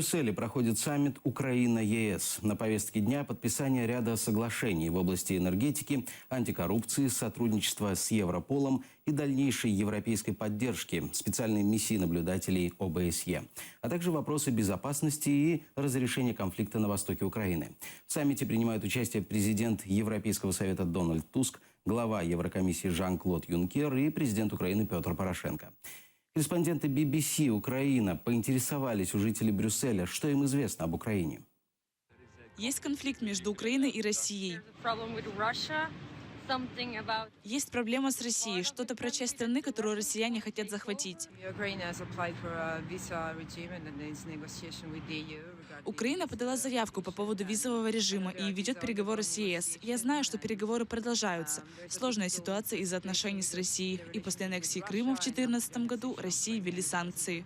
Брюсселе проходит саммит Украина-ЕС. На повестке дня подписание ряда соглашений в области энергетики, антикоррупции, сотрудничества с Европолом и дальнейшей европейской поддержки специальной миссии наблюдателей ОБСЕ, а также вопросы безопасности и разрешения конфликта на востоке Украины. В саммите принимают участие президент Европейского совета Дональд Туск, глава Еврокомиссии Жан-Клод Юнкер и президент Украины Петр Порошенко. Корреспонденты BBC Украина поинтересовались у жителей Брюсселя, что им известно об Украине. Есть конфликт между Украиной и Россией. Есть проблема с Россией, что-то про часть страны, которую россияне хотят захватить. Украина подала заявку по поводу визового режима и ведет переговоры с ЕС. Я знаю, что переговоры продолжаются. Сложная ситуация из-за отношений с Россией. И после аннексии Крыма в 2014 году России ввели санкции.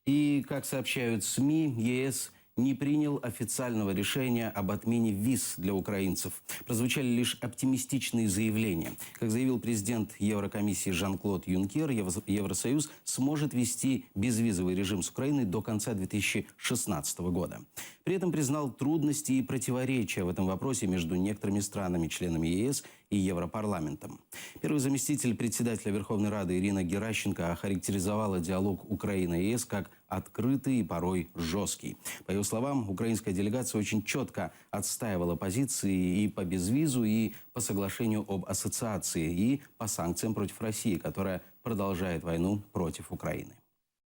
И, как сообщают СМИ, ЕС не принял официального решения об отмене виз для украинцев. Прозвучали лишь оптимистичные заявления. Как заявил президент Еврокомиссии Жан-Клод Юнкер, Евросоюз сможет вести безвизовый режим с Украиной до конца 2016 года. При этом признал трудности и противоречия в этом вопросе между некоторыми странами-членами ЕС и Европарламентом. Первый заместитель председателя Верховной Рады Ирина Геращенко охарактеризовала диалог Украина-ЕС как открытый и порой жесткий. По ее словам, украинская делегация очень четко отстаивала позиции и по безвизу, и по соглашению об ассоциации, и по санкциям против России, которая продолжает войну против Украины.